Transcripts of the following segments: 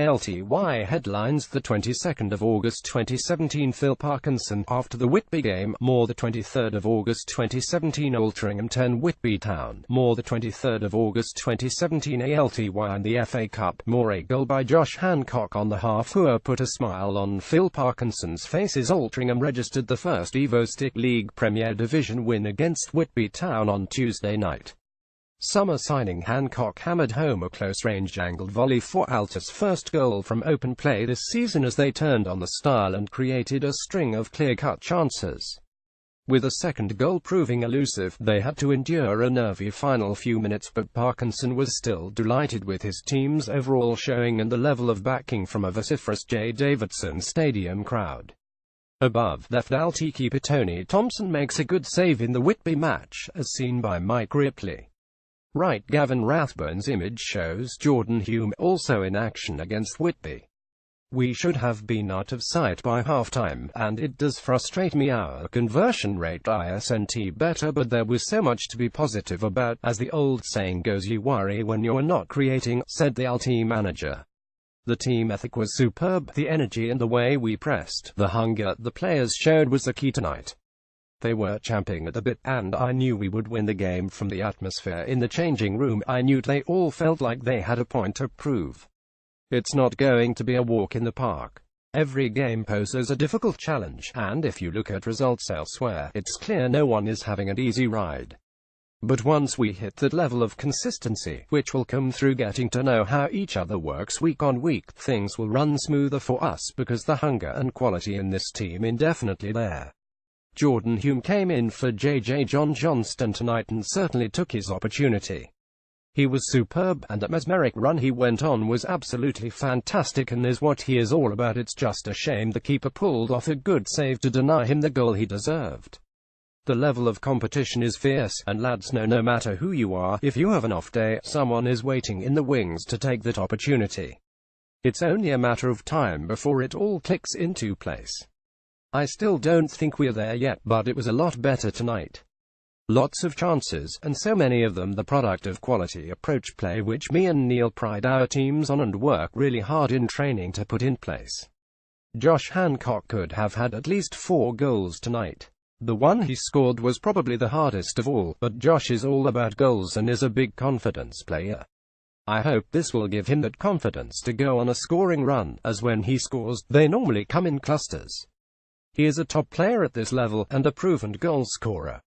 ALTY headlines the 22nd of August 2017 Phil Parkinson after the Whitby game, more the 23rd of August 2017 Altrincham 10 Whitby Town, more the 23rd of August 2017 ALTY and the FA Cup, more a goal by Josh Hancock on the half-hour put a smile on Phil Parkinson's face as Altrincham registered the first Evo Stick League Premier Division win against Whitby Town on Tuesday night. Summer signing Hancock hammered home a close-range angled volley for Alta's first goal from open play this season as they turned on the style and created a string of clear-cut chances. With a second goal proving elusive, they had to endure a nervy final few minutes, but Parkinson was still delighted with his team's overall showing and the level of backing from a vociferous J. Davidson Stadium crowd. Above left Alty keeper Tony Thompson makes a good save in the Whitby match, as seen by Mike Ripley. Right Gavin Rathbone's image shows Jordan Hume also in action against Whitby. We should have been out of sight by half-time, and it does frustrate me our conversion rate isn't better, but there was so much to be positive about. As the old saying goes, you worry when you're not creating, said the Alty manager. The team ethic was superb, the energy and the way we pressed, the hunger the players showed was the key tonight. They were champing at the bit, and I knew we would win the game. From the atmosphere in the changing room, I knew they all felt like they had a point to prove. It's not going to be a walk in the park. Every game poses a difficult challenge, and if you look at results elsewhere, it's clear no one is having an easy ride. But once we hit that level of consistency, which will come through getting to know how each other works week on week, things will run smoother for us because the hunger and quality in this team indefinitely there. Jordan Hume came in for JJ John Johnston tonight and certainly took his opportunity. He was superb, and the mesmeric run he went on was absolutely fantastic and is what he is all about. It's just a shame the keeper pulled off a good save to deny him the goal he deserved. The level of competition is fierce, and lads know no matter who you are, if you have an off day, someone is waiting in the wings to take that opportunity. It's only a matter of time before it all clicks into place. I still don't think we're there yet, but it was a lot better tonight. Lots of chances, and so many of them the product of quality approach play which me and Neil pride our teams on and work really hard in training to put in place. Josh Hancock could have had at least 4 goals tonight. The one he scored was probably the hardest of all, but Josh is all about goals and is a big confidence player. I hope this will give him that confidence to go on a scoring run, as when he scores, they normally come in clusters. He is a top player at this level, and a proven goal scorer.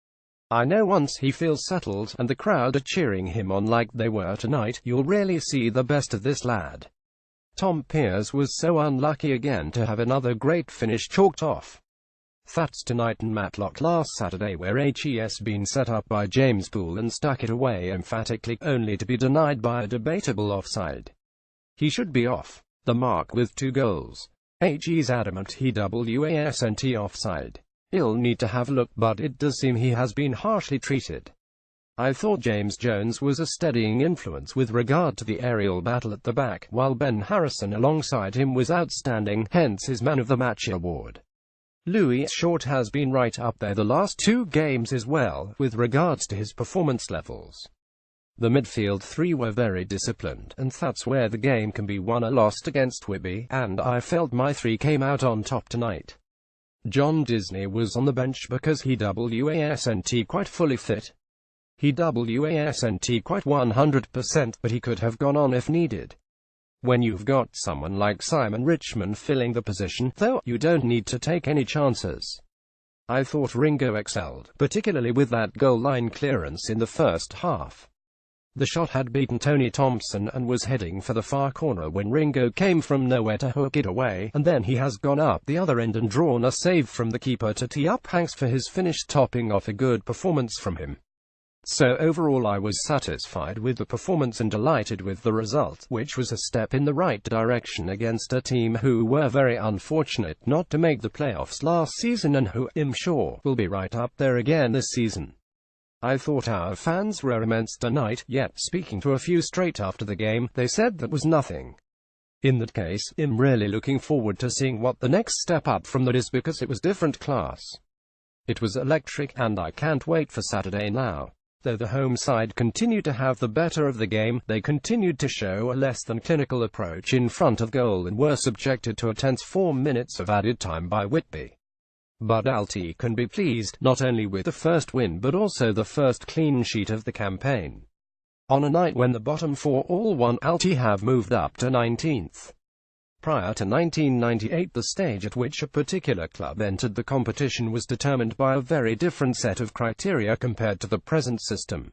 I know once he feels settled, and the crowd are cheering him on like they were tonight, you'll really see the best of this lad. Tom Pearce was so unlucky again to have another great finish chalked off. That's tonight and Matlock last Saturday where HES been set up by James Poole and stuck it away emphatically, only to be denied by a debatable offside. He should be off the mark with 2 goals. HE's adamant he wasn't offside. He'll need to have a look, but it does seem he has been harshly treated. I thought James Jones was a steadying influence with regard to the aerial battle at the back, while Ben Harrison alongside him was outstanding, hence his Man of the Match award. Louis Short has been right up there the last 2 games as well, with regards to his performance levels. The midfield 3 were very disciplined, and that's where the game can be won or lost against Whitby, and I felt my 3 came out on top tonight. John Disney was on the bench because he wasn't quite fully fit. He wasn't quite 100%, but he could have gone on if needed. When you've got someone like Simon Richmond filling the position, though, you don't need to take any chances. I thought Ringo excelled, particularly with that goal line clearance in the first half. The shot had beaten Tony Thompson and was heading for the far corner when Ringo came from nowhere to hook it away, and then he has gone up the other end and drawn a save from the keeper to tee up Hanks for his finish, topping off a good performance from him. So overall I was satisfied with the performance and delighted with the result, which was a step in the right direction against a team who were very unfortunate not to make the playoffs last season and who, I'm sure, will be right up there again this season. I thought our fans were immense tonight, yet speaking to a few straight after the game, they said that was nothing. In that case, I'm really looking forward to seeing what the next step up from that is, because it was different class. It was electric, and I can't wait for Saturday now. Though the home side continued to have the better of the game, they continued to show a less than clinical approach in front of goal and were subjected to a tense 4 minutes of added time by Whitby. But Alti can be pleased, not only with the first win but also the first clean sheet of the campaign. On a night when the bottom four all won, Alti have moved up to 19th. Prior to 1998, the stage at which a particular club entered the competition was determined by a very different set of criteria compared to the present system.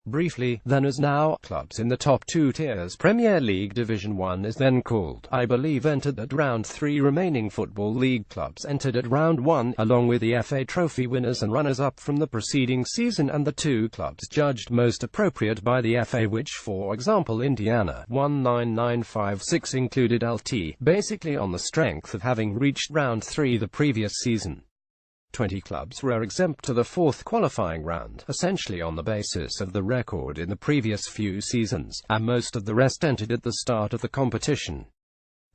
Briefly, then as now, clubs in the top two tiers Premier League Division 1 is then called, I believe, entered at round 3. Remaining Football League clubs entered at round 1, along with the FA Trophy winners and runners-up from the preceding season and the two clubs judged most appropriate by the FA, which for example Indiana 19956 included Alti, basically on the strength of having reached round 3 the previous season. 20 clubs were exempt to the fourth qualifying round, essentially on the basis of the record in the previous few seasons, and most of the rest entered at the start of the competition.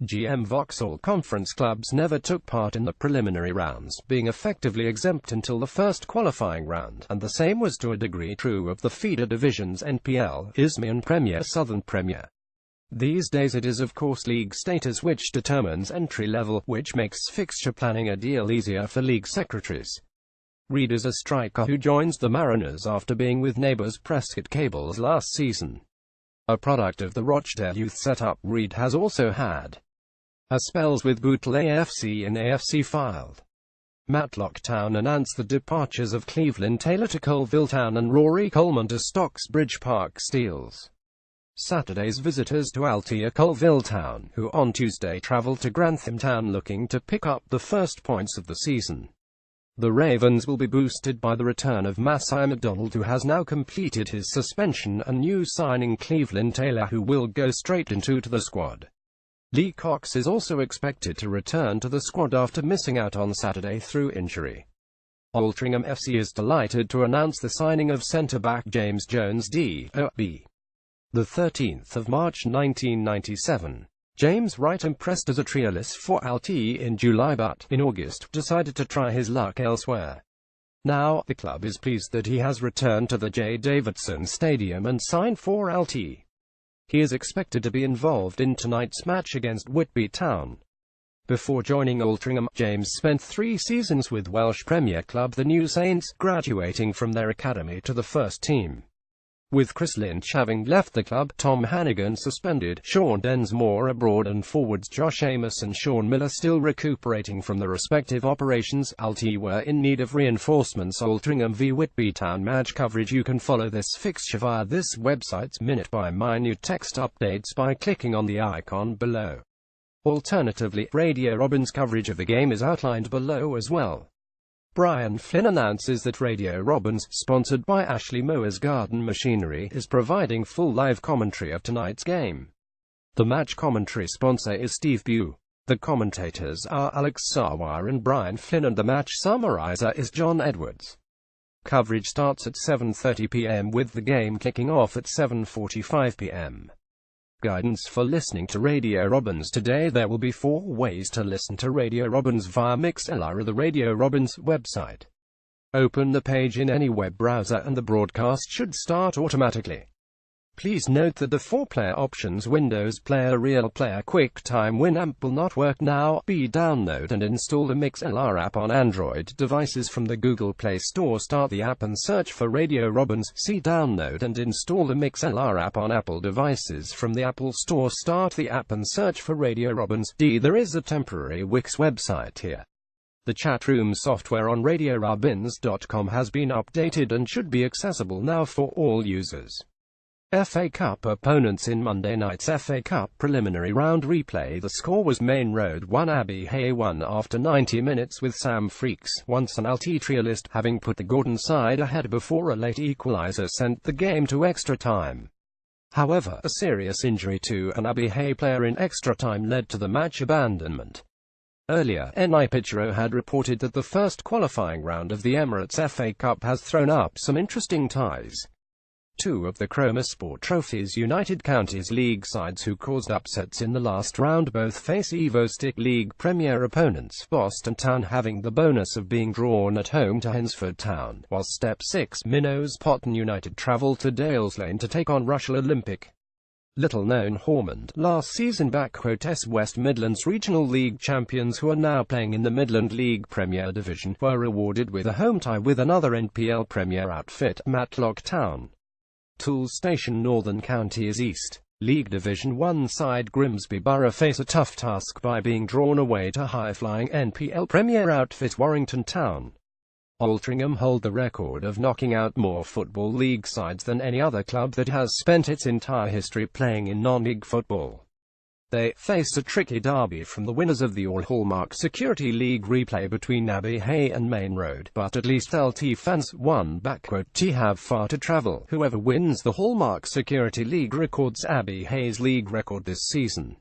GM Vauxhall Conference clubs never took part in the preliminary rounds, being effectively exempt until the first qualifying round, and the same was to a degree true of the feeder divisions NPL, Isthmian Premier, Southern Premier. These days it is of course league status which determines entry level, which makes fixture planning a deal easier for league secretaries. Reed is a striker who joins the Mariners after being with neighbours Prescott Cables last season. A product of the Rochdale youth setup, Reed has also had a spells with Bootle AFC and AFC Filed. Matlock Town announced the departures of Cleveland Taylor to Colville Town and Rory Coleman to Stocksbridge Park Steels. Saturday's visitors to Alti are Colville Town, who on Tuesday travelled to Grantham Town looking to pick up the first points of the season. The Ravens will be boosted by the return of Masai McDonald, who has now completed his suspension, and new signing Cleveland Taylor, who will go straight into the squad. Lee Cox is also expected to return to the squad after missing out on Saturday through injury. Altrincham FC is delighted to announce the signing of centre-back James Jones D.O.B. The 13th of March 1997. James Wright impressed as a trialist for Alti in July but, in August, decided to try his luck elsewhere. Now, the club is pleased that he has returned to the J. Davidson Stadium and signed for Alti. He is expected to be involved in tonight's match against Whitby Town. Before joining Altrincham, James spent 3 seasons with Welsh Premier club the New Saints, graduating from their academy to the first team. With Chris Lynch having left the club, Tom Hannigan suspended, Sean Densmore abroad and forwards Josh Amos and Sean Miller still recuperating from the respective operations, Alti were in need of reinforcements. Altrincham v Whitby Town match coverage. You can follow this fixture via this website's minute-by-minute text updates by clicking on the icon below. Alternatively, Radio Robins coverage of the game is outlined below as well. Brian Flynn announces that Radio Robins, sponsored by Ashley Mowers Garden Machinery, is providing full live commentary of tonight's game. The match commentary sponsor is Steve Bew. The commentators are Alex Sarwar and Brian Flynn, and the match summariser is John Edwards. Coverage starts at 7:30 p.m. with the game kicking off at 7:45 p.m. Guidance for listening to Radio Robins. Today there will be 4 ways to listen to Radio Robins via Mixlr or the Radio Robins website. Open the page in any web browser and the broadcast should start automatically. Please note that the 4-player options Windows Player, Real Player, QuickTime Winamp will not work now. Download and install the Mixlr app on Android devices from the Google Play Store. Start the app and search for Radio Robins. Download and install the Mixlr app on Apple devices from the Apple Store. Start the app and search for Radio Robins. There is a temporary Wix website here. The chat room software on radiorobins.com has been updated and should be accessible now for all users. FA Cup opponents in Monday night's FA Cup preliminary round replay. The score was Main Road 1, Abbey Hay 1 after 90 minutes, with Sam Freaks, once an Alti trialist, having put the Gordon side ahead before a late equaliser sent the game to extra time. However, a serious injury to an Abbey Hay player in extra time led to the match abandonment. Earlier, Ni Pichero had reported that the first qualifying round of the Emirates FA Cup has thrown up some interesting ties. Two of the Chroma Sport Trophy's United Counties League sides who caused upsets in the last round both face EvoStick League Premier opponents, Boston Town having the bonus of being drawn at home to Hensford Town, while Step 6 Minnows Potton United travel to Dales Lane to take on Rushall Olympic. Little-known Hormond, last season West Midlands Regional League champions who are now playing in the Midland League Premier Division, were rewarded with a home tie with another NPL Premier outfit, Matlock Town. Toole Station Northern Counties East League Division 1 side Grimsby Borough face a tough task by being drawn away to high-flying NPL Premier outfit Warrington Town. Altrincham hold the record of knocking out more Football League sides than any other club that has spent its entire history playing in non-league football. They faced a tricky derby from the winners of the All-Hallmark Security League replay between Abbey Hay and Main Road, but at least LT fans won. T have far to travel. Whoever wins the Hallmark Security League records Abbey Hay's league record this season.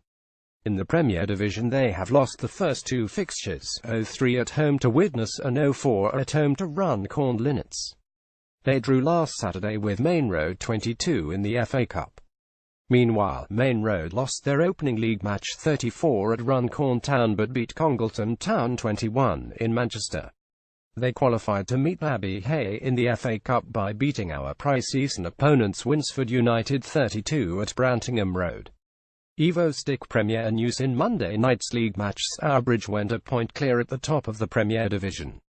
In the Premier Division they have lost the first two fixtures, 0-3 at home to Widnes and 0-4 at home to Runcorn Linnets. They drew last Saturday with Main Road 22 in the FA Cup. Meanwhile, Main Road lost their opening league match 34 at Runcorn Town but beat Congleton Town 21 in Manchester. They qualified to meet Abbey Hay in the FA Cup by beating our pre-season opponents Winsford United 32 at Brantingham Road. EvoStick Premier news in Monday night's league match. Stourbridge went a point clear at the top of the Premier Division.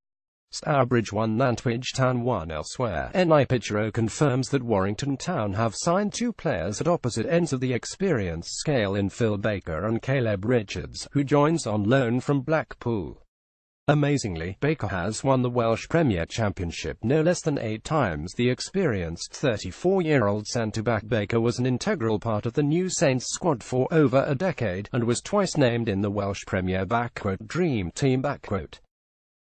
Stourbridge won, Nantwich Town won elsewhere. NI Pitchero confirms that Warrington Town have signed two players at opposite ends of the experience scale in Phil Baker and Caleb Richards, who joins on loan from Blackpool. Amazingly, Baker has won the Welsh Premier Championship no less than 8 times. The experienced 34-year-old centre-back Baker was an integral part of the new Saints squad for over a decade, and was twice named in the Welsh Premier Dream Team.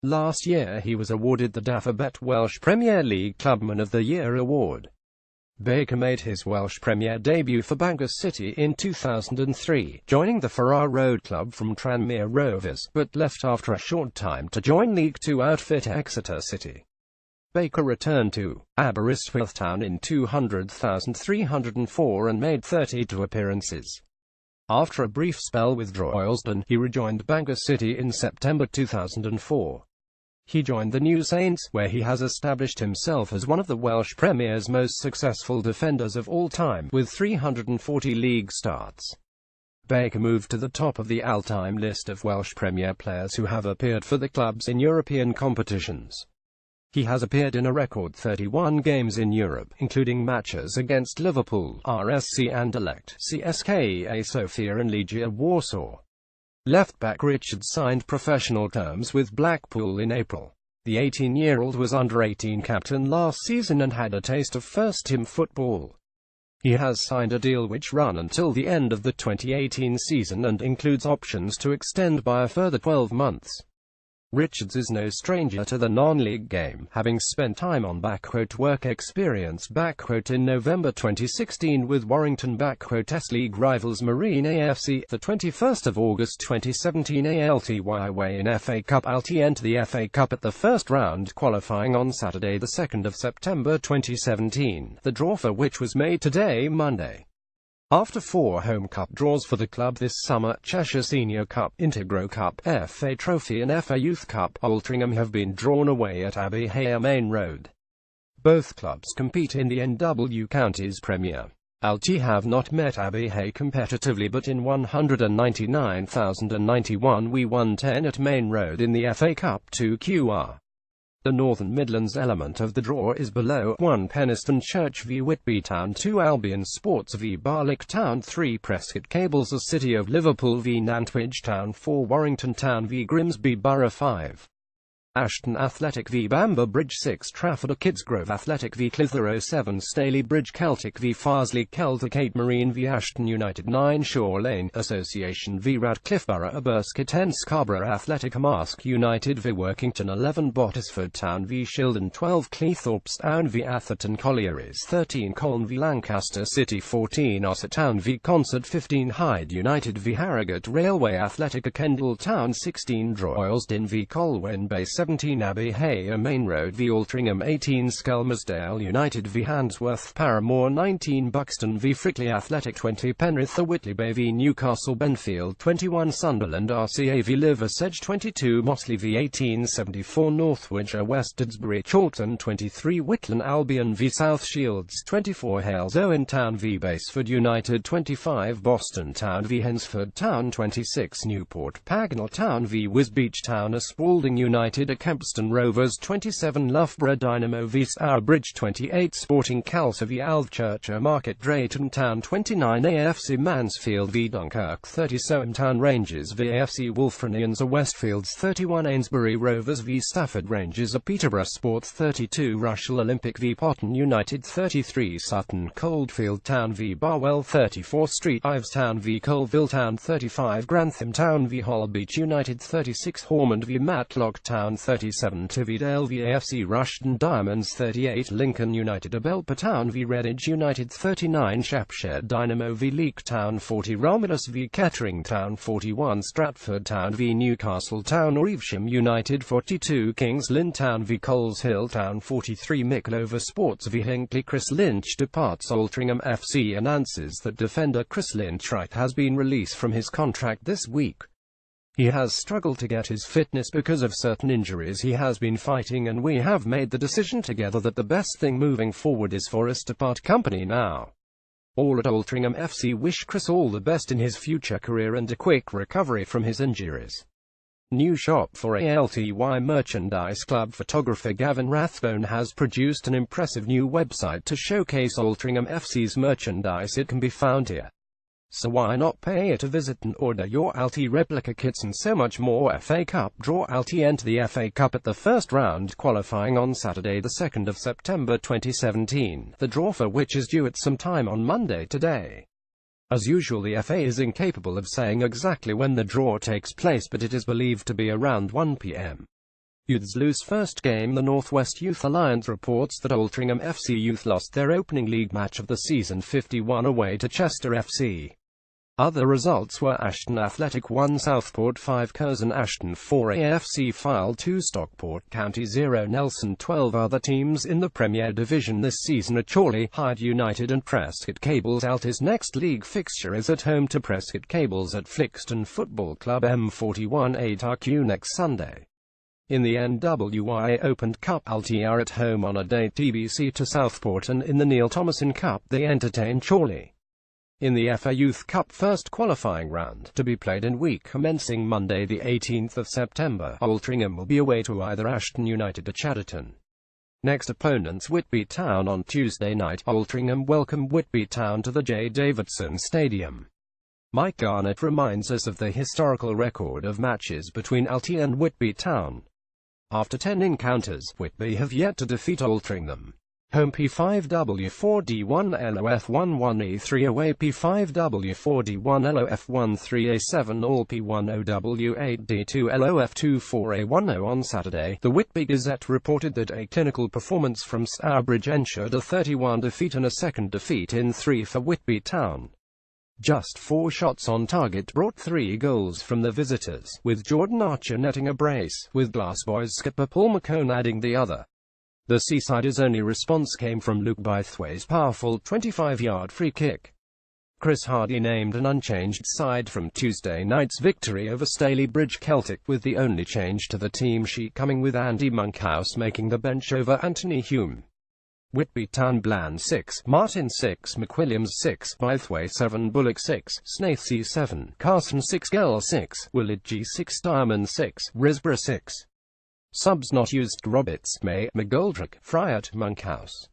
Last year he was awarded the Dafabet Welsh Premier League Clubman of the Year award. Baker made his Welsh Premier debut for Bangor City in 2003, joining the Farrar Road club from Tranmere Rovers, but left after a short time to join League Two outfit Exeter City. Baker returned to Aberystwyth Town in 200,304 and made 32 appearances. After a brief spell with Droylsden, he rejoined Bangor City in September 2004. He joined the New Saints, where he has established himself as one of the Welsh Premier's most successful defenders of all time, with 340 league starts. Baker moved to the top of the all-time list of Welsh Premier players who have appeared for the clubs in European competitions. He has appeared in a record 31 games in Europe, including matches against Liverpool, RSC Anderlecht, CSKA Sofia and Legia Warsaw. Left-back Richards signed professional terms with Blackpool in April. The 18-year-old was under-18 captain last season and had a taste of first-team football. He has signed a deal which runs until the end of the 2018 season and includes options to extend by a further 12 months. Richards is no stranger to the non-league game, having spent time on work experience in November 2016 with Warrington S-League rivals Marine AFC. The 21st of August 2017 ALTY way in FA Cup. LT enter the FA Cup at the first round, qualifying on Saturday the 2nd of September 2017, the draw for which was made today, Monday. After 4 home cup draws for the club this summer, Cheshire Senior Cup, Integro Cup, FA Trophy and FA Youth Cup, Altrincham have been drawn away at Abbey Hay Main Road. Both clubs compete in the NW Counties Premier. LT have not met Abbey Hay competitively, but in 199,091 we won 10 at Main Road in the FA Cup 2QR. The Northern Midlands element of the draw is below: 1 Penistone Church v Whitby Town, 2 Albion Sports v Barlick Town, 3 Prescott Cables the City of Liverpool v Nantwich Town, 4 Warrington Town v Grimsby Borough, 5 Ashton Athletic v Bamber Bridge, 6 Trafford Kidsgrove Athletic v Clitheroe, 7 Staley Bridge Celtic v Farsley Celtic, 8 Marine v Ashton United, 9 Shore Lane Association v Radcliffe Borough, Aberskit, 10 Scarborough Athletic Mask United v Workington, 11 Bottisford Town v Shildon, 12 Cleethorpes Town v Atherton Collieries, 13 Colne v Lancaster City, 14 Ossett Town v Concert, 15 Hyde United v Harrogate Railway Athletic, Kendal Town, 16 Droylsden v Colwyn Bay, 17 Abbey Hayer Main Road v Altrincham 18 Skelmersdale United v Handsworth Paramore 19 Buxton v Frickley Athletic 20 Penrith the Whitley Bay v Newcastle Benfield 21 Sunderland RCA v Liversedge 22 Mossley v 18 74 Northwich West Didsbury Chorlton 23 Whitland Albion v South Shields 24 Hales Owen Town v Basford United 25 Boston Town v Hensford Town 26 Newport Pagnell Town v Wisbech Town Spalding United Kempston Rovers 27 Loughborough Dynamo v Stourbridge 28 Sporting Calcer v Altrincham Market Drayton Town 29 AFC Mansfield v Dunkirk 30 Soham Town Rangers v AFC Wolverhampton Westfields 31 Ainsbury Rovers v Stafford Rangers Peterborough Sports 32 Rushall Olympic v Potton United 33 Sutton Coldfield Town v Barwell 34 Street Ives Town v Colville Town 35 Grantham Town v Holbeach United 36 Ormond v Matlock Town 37 Tividale v AFC Rushden Diamonds 38 Lincoln United Belper Town v Redditch United 39 Shapshed Dynamo v Leek Town 40 Romulus v Kettering Town 41 Stratford Town v Newcastle Town Evesham United 42 Kings Lynn Town v Coleshill Town 43 Micklover Sports v Hinckley Chris Lynch departs Altrincham FC announces that defender Chris Lynch has been released from his contract this week. He has struggled to get his fitness because of certain injuries he has been fighting, and we have made the decision together that the best thing moving forward is for us to part company now. All at Altrincham FC wish Chris all the best in his future career and a quick recovery from his injuries. New shop for ALTY Merchandise Club photographer Gavin Rathbone has produced an impressive new website to showcase Altrincham FC's merchandise. It can be found here. So why not pay to visit and order your ALTY replica kits and so much more. FA Cup draw. ALTY enter the FA Cup at the first round qualifying on Saturday the 2nd of September 2017, the draw for which is due at some time on Monday today. As usual, the FA is incapable of saying exactly when the draw takes place, but it is believed to be around 1 p.m. Youths lose first game. The Northwest Youth Alliance reports that Altrincham FC Youth lost their opening league match of the season 51 away to Chester FC. Other results were Ashton Athletic 1 Southport 5 Curzon Ashton 4 AFC Fylde 2 Stockport County 0 Nelson. 12 other teams in the Premier Division this season are Chorley, Hyde United and Prescott Cables. ALTY's next league fixture is at home to Prescott Cables at Flixton Football Club M41 8RQ next Sunday. In the NWI Open Cup, ALTY are at home on a day TBC to Southport, and in the Neil Thomason Cup they entertain Chorley. In the FA Youth Cup first qualifying round, to be played in week commencing Monday the 18th of September, Altrincham will be away to either Ashton United or Chadderton. Next opponents Whitby Town on Tuesday night. Altrincham welcome Whitby Town to the J. Davidson Stadium. Mike Garnett reminds us of the historical record of matches between ALTY and Whitby Town. After 10 encounters, Whitby have yet to defeat Altrincham. Home P5W4D1LOF11E3 away P5W4D1LOF13A7 all P1OW8D2LOF24A10 on Saturday. The Whitby Gazette reported that a clinical performance from Stourbridge ensured a 31 defeat and a second defeat in 3 for Whitby Town. Just 4 shots on target brought 3 goals from the visitors, with Jordan Archer netting a brace, with Glassboys skipper Paul McCone adding the other. The Seasiders' only response came from Luke Bythwaite's powerful 25-yard free kick. Chris Hardy named an unchanged side from Tuesday night's victory over Stalybridge Celtic, with the only change to the team sheet coming with Andy Monkhouse making the bench over Anthony Hume. Whitby Town Bland 6, Martin 6, McWilliams 6, Bythwaite 7, Bullock 6, Snaithsey 7, Carson 6, Gell 6, Willard G 6, Diamond 6, Risborough 6. Subs not used: Roberts, May, McGoldrick, Fryatt, Monkhouse.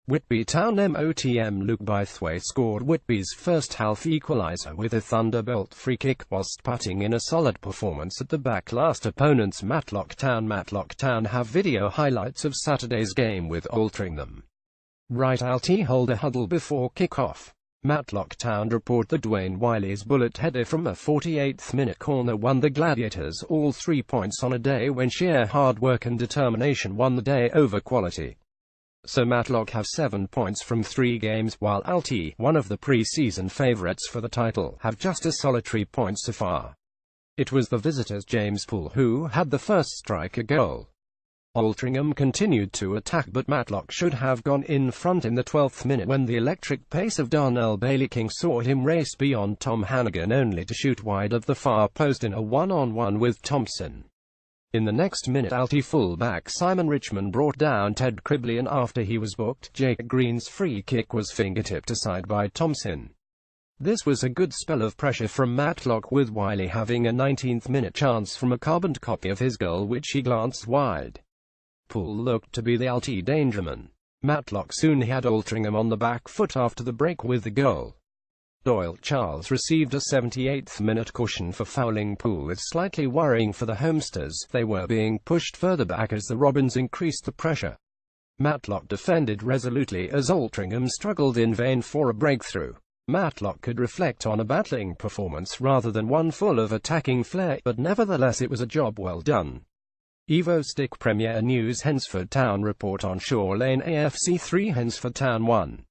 Whitby Town MOTM Luke Bythwaite scored Whitby's first half equaliser with a Thunderbolt free kick, whilst putting in a solid performance at the back. Last opponents Matlock Town. Matlock Town have video highlights of Saturday's game with Altrincham. Right, ALTY hold a huddle before kick-off. Matlock Town report that Dwayne Wiley's bullet header from a 48th minute corner won the Gladiators all 3 points on a day when sheer hard work and determination won the day over quality. So Matlock have 7 points from 3 games, while ALTY, one of the pre-season favourites for the title, have just a solitary point so far. It was the visitors James Poole who had the first striker goal. Altrincham continued to attack, but Matlock should have gone in front in the 12th minute when the electric pace of Darnell Bailey-King saw him race beyond Tom Hannigan, only to shoot wide of the far post in a one-on-one with Thompson. In the next minute, Alty full-back Simon Richmond brought down Ted Cribley, and after he was booked, Jake Green's free kick was fingertipped aside by Thompson. This was a good spell of pressure from Matlock, with Wiley having a 19th-minute chance from a carbon copy of his goal which he glanced wide. Poole looked to be the Alty dangerman. Matlock soon had Altrincham on the back foot after the break with the goal. Doyle Charles received a 78th-minute caution for fouling Poole. It's slightly worrying for the Homesters. They were being pushed further back as the Robins increased the pressure. Matlock defended resolutely as Altrincham struggled in vain for a breakthrough. Matlock could reflect on a battling performance rather than one full of attacking flair, but nevertheless it was a job well done. Evo Stick Premier News. Hensford Town report on Shore Lane AFC 3 Hensford Town 1.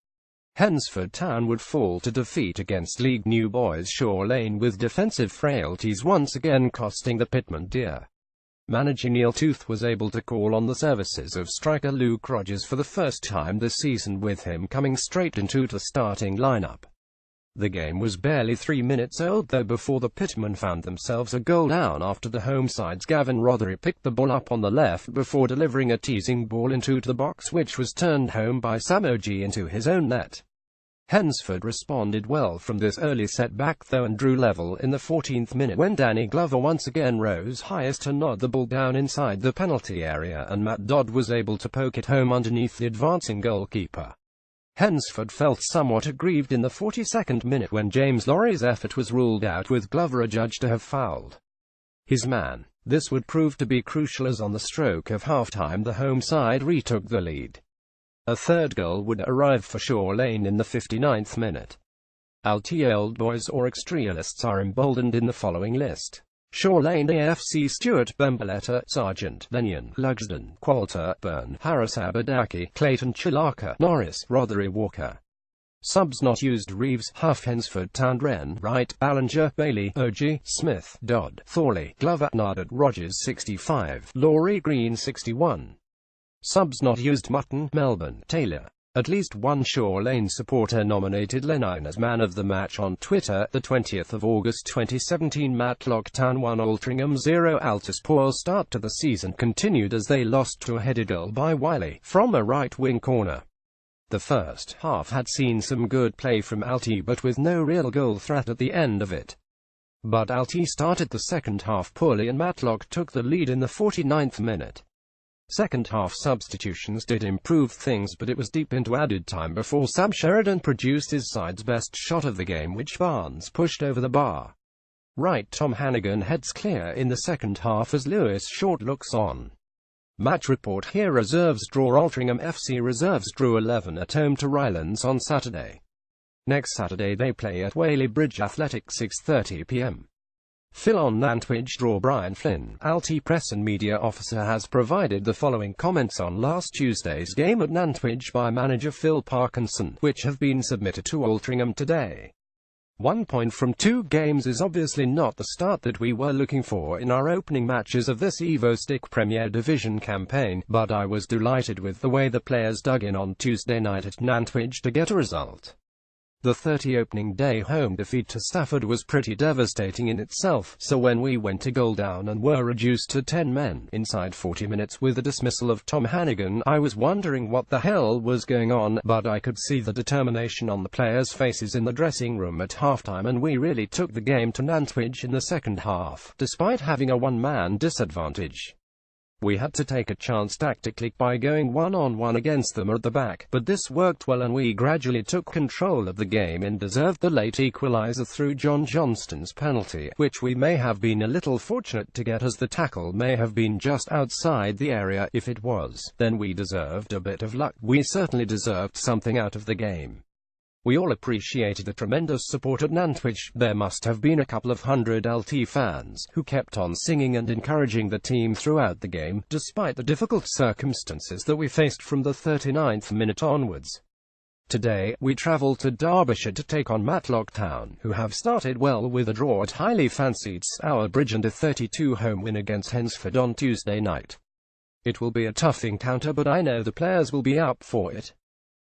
Hensford Town would fall to defeat against League New Boys Shore Lane, with defensive frailties once again costing the pitmen dear. Manager Neil Tooth was able to call on the services of striker Luke Rogers for the first time this season, with him coming straight into the starting lineup. The game was barely 3 minutes old though before the pitmen found themselves a goal down after the home side's Gavin Rothery picked the ball up on the left before delivering a teasing ball into the box, which was turned home by Samoji into his own net. Hensford responded well from this early setback though and drew level in the 14th minute when Danny Glover once again rose highest to nod the ball down inside the penalty area, and Matt Dodd was able to poke it home underneath the advancing goalkeeper. Hensford felt somewhat aggrieved in the 42nd minute when James Laurie's effort was ruled out, with Glover adjudged to have fouled his man. This would prove to be crucial as on the stroke of half-time the home side retook the lead. A third goal would arrive for Shore Lane in the 59th minute. Alty Old Boys or Extrialists are emboldened in the following list: Shore Lane AFC Stuart Bembaletta, Sargent, Lenyon, Lugsden, Qualter, Byrne, Harris, Abadaki, Clayton, Chilaka, Norris, Rothery, Walker. Subs not used: Reeves, Huff, Hensford Town, Wren, Wright, Ballinger, Bailey, Ogie, Smith, Dodd, Thorley, Glover, Narded, Rogers 65, Laurie, Green 61. Subs not used: Mutton, Melbourne, Taylor. At least one Shore Lane supporter nominated Lenine as man of the match on Twitter. The 20th of August 2017. Matlock Town 1 Altrincham 0. Altus' poor start to the season continued as they lost to a headed goal by Wiley from a right-wing corner. The first half had seen some good play from Alty, but with no real goal threat at the end of it. But Alty started the second half poorly and Matlock took the lead in the 49th minute. Second half substitutions did improve things, but it was deep into added time before Sam Sheridan produced his side's best shot of the game, which Barnes pushed over the bar. Right Tom Hannigan heads clear in the second half as Lewis Short looks on. Match report here: reserves draw. Altrincham FC reserves drew 11 at home to Rylands on Saturday. Next Saturday they play at Whaley Bridge Athletic 6:30 p.m. Phil on Nantwich draw. Brian Flynn, Alty Press and Media Officer, has provided the following comments on last Tuesday's game at Nantwich by manager Phil Parkinson, which have been submitted to Altrincham today. 1 point from 2 games is obviously not the start that we were looking for in our opening matches of this Evo Stick Premier Division campaign, but I was delighted with the way the players dug in on Tuesday night at Nantwich to get a result. The 30 opening day home defeat to Stafford was pretty devastating in itself, so when we went a goal down and were reduced to 10 men inside 40 minutes with the dismissal of Tom Hannigan, I was wondering what the hell was going on, but I could see the determination on the players' faces in the dressing room at halftime, and we really took the game to Nantwich in the second half, despite having a one-man disadvantage. We had to take a chance tactically by going one-on-one against them at the back, but this worked well and we gradually took control of the game and deserved the late equaliser through John Johnston's penalty, which we may have been a little fortunate to get, as the tackle may have been just outside the area. If it was, then we deserved a bit of luck. We certainly deserved something out of the game. We all appreciated the tremendous support at Nantwich. There must have been a couple of hundred LT fans who kept on singing and encouraging the team throughout the game, despite the difficult circumstances that we faced from the 39th minute onwards. Today, we travel to Derbyshire to take on Matlock Town, who have started well with a draw at highly fancied Stour Bridge and a 32 home win against Hensford on Tuesday night. It will be a tough encounter, but I know the players will be up for it.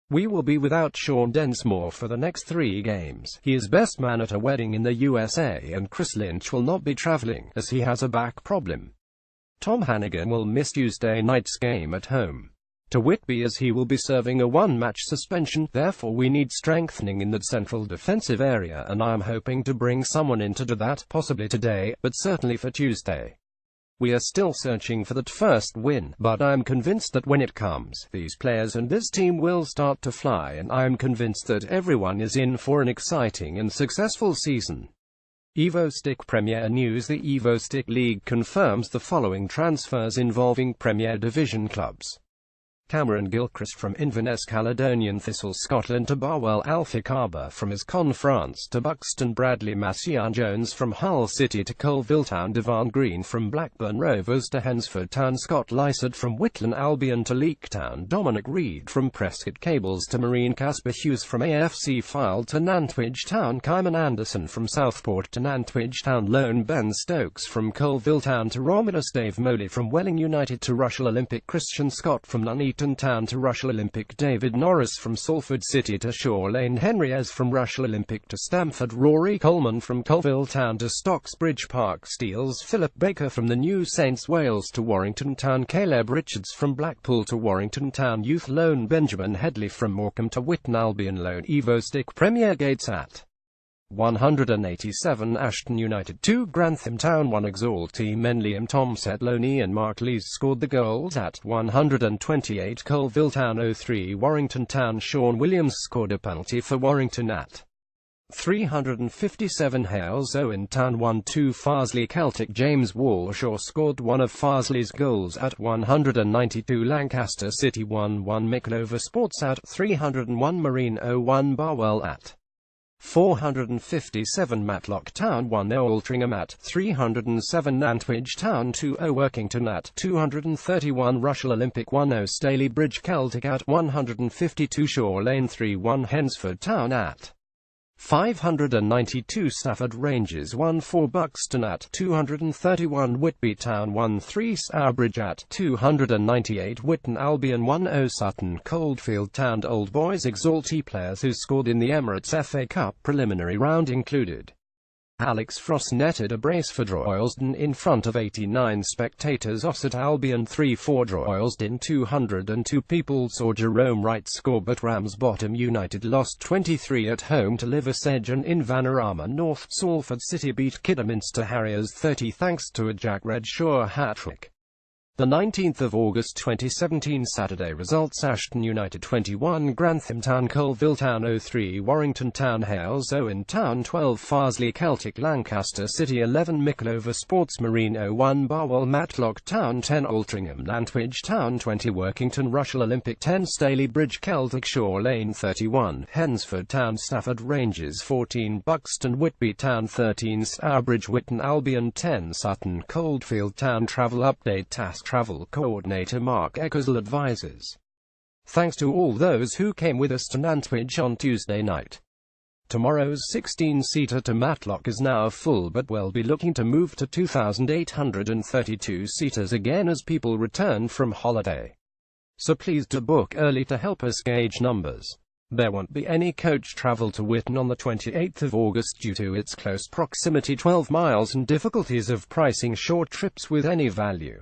We will be without Sean Densmore for the next 3 games. He is best man at a wedding in the USA, and Chris Lynch will not be travelling, as he has a back problem. Tom Hannigan will miss Tuesday night's game at home to Whitby, as he will be serving a 1-match suspension. Therefore we need strengthening in the central defensive area, and I am hoping to bring someone in to do that, possibly today, but certainly for Tuesday. We are still searching for that first win, but I am convinced that when it comes, these players and this team will start to fly, and I am convinced that everyone is in for an exciting and successful season. EvoStick Premier News: The EvoStick League confirms the following transfers involving Premier Division clubs. Cameron Gilchrist from Inverness Caledonian Thistle Scotland to Barwell Alphicaba from Iscon France to Buxton Bradley Macian Jones from Hull City to Colville Town Devon Green from Blackburn Rovers to Hensford Town Scott Lysett from Whitland Albion to Leek Town Dominic Reed from Prescott Cables to Marine Casper Hughes from AFC Fylde to Nantwich Town Kyman Anderson from Southport to Nantwich Town Lone Ben Stokes from Colville Town to Romulus Dave Moley from Welling United to Rushall Olympic Christian Scott from Nuneaton Town to Rushall Olympic David Norris from Salford City to Shaw Lane Henriez from Rushall Olympic to Stamford Rory Coleman from Colville Town to Stocksbridge Park Steels Philip Baker from the New Saints Wales to Warrington Town Caleb Richards from Blackpool to Warrington Town Youth Loan Benjamin Headley from Morecambe to Whitton Albion Loan EvoStick Premier Gates at 187 Ashton United 2 Grantham Town 1 Exalty Men Liam Tomset Loney and Mark Lees scored the goals at 128 Colville Town 03 Warrington Town Sean Williams scored a penalty for Warrington at 357 Hales Owen Town 1-2 Farsley Celtic James Walshaw scored one of Farsley's goals at 192 Lancaster City 1-1 Mickleover Sports at 301 Marine 0-1 Barwell at 457 Matlock Town 1-0 Altrincham at 307 Nantwich Town 2-0 Workington at 231 Rushall Olympic 1-0 Staley Bridge Celtic at 152 Shaw Lane 3-1 Hensford Town at 592 Stafford Rangers 1-4 Buxton at 231 Whitby Town 1-3 Stourbridge at 298 Whitton Albion 1-0 Sutton Coldfield Town Old Boys Exalty players who scored in the Emirates FA Cup preliminary round included Alex Frost netted a brace for Droylsden in front of 89 spectators. Ossett Albion 3-4 Droylsden 202 people saw Jerome Wright score, but Ramsbottom United lost 23 at home to Liversedge, and in Vanarama North, Salford City beat Kidderminster Harriers 30 thanks to a Jack Redshaw hat-trick. The 19th of August 2017 Saturday results: Ashton United 21 Grantham Town Colville Town 03 Warrington Town Hales Owen Town 12 Farsley Celtic Lancaster City 11 Mickleover Sports Marine 0-1 Barwell Matlock Town 10 Altrincham Nantwich Town 20 Workington Rushall Olympic 10 Staley Bridge Celtic Shaw Lane 31 Hensford Town Stafford Rangers 14 Buxton Whitby Town 13 Stourbridge Whitton Albion 10 Sutton Coldfield Town Travel Update Task Travel Coordinator Mark Eckersall advises. Thanks to all those who came with us to Nantwich on Tuesday night. Tomorrow's 16-seater to Matlock is now full, but we'll be looking to move to 2,832 seaters again as people return from holiday. So please do book early to help us gauge numbers. There won't be any coach travel to Whitton on the 28th of August due to its close proximity 12 miles and difficulties of pricing short trips with any value.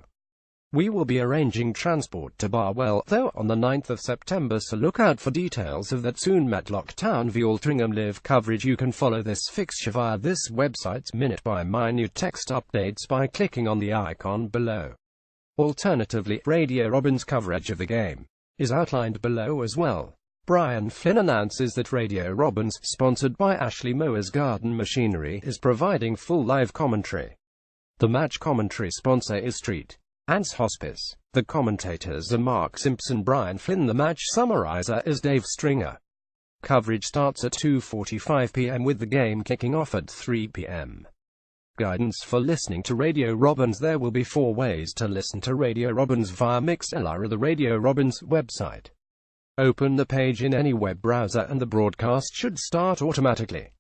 We will be arranging transport to Barwell, though, on the 9th of September, so look out for details of that soon. Matlock Town v Altrincham live coverage. You can follow this fixture via this website's minute-by-minute text updates by clicking on the icon below. Alternatively, Radio Robins coverage of the game is outlined below as well. Brian Flynn announces that Radio Robins, sponsored by Ashley Mowers Garden Machinery, is providing full live commentary. The match commentary sponsor is Street Ants Hospice. The commentators are Mark Simpson, Brian Flynn. The match summariser is Dave Stringer. Coverage starts at 2:45 p.m. with the game kicking off at 3 p.m. Guidance for listening to Radio Robins. There will be 4 ways to listen to Radio Robins via Mixlr or the Radio Robins website. Open the page in any web browser and the broadcast should start automatically.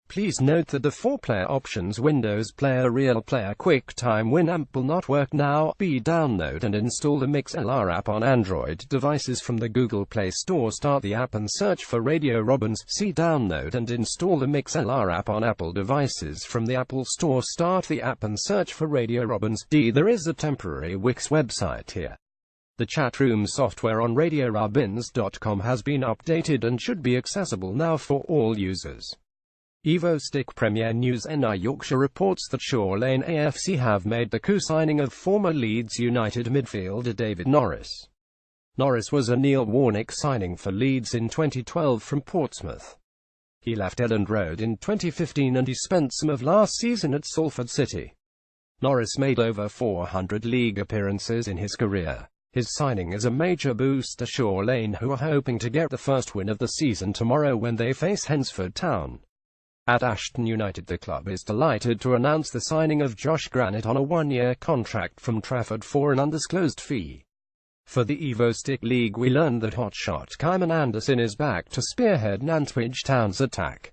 Please note that the 4-player options Windows Player Real Player QuickTime Winamp will not work now. Download and install the MixLR app on Android devices from the Google Play Store. Start the app and search for Radio Robins. Download and install the MixLR app on Apple devices from the Apple Store. Start the app and search for Radio Robins. There is a temporary Wix website here. The chat room software on radiorobins.com has been updated and should be accessible now for all users. EvoStick Premier News NI Yorkshire reports that Shaw Lane AFC have made the coup signing of former Leeds United midfielder David Norris. Norris was a Neil Warnock signing for Leeds in 2012 from Portsmouth. He left Elland Road in 2015 and he spent some of last season at Salford City. Norris made over 400 league appearances in his career. His signing is a major boost to Shaw Lane, who are hoping to get the first win of the season tomorrow when they face Hensford Town. At Ashton United, the club is delighted to announce the signing of Josh Granite on a 1-year contract from Trafford for an undisclosed fee. For the EvoStick League, we learned that hotshot Kieman Anderson is back to spearhead Nantwich Town's attack.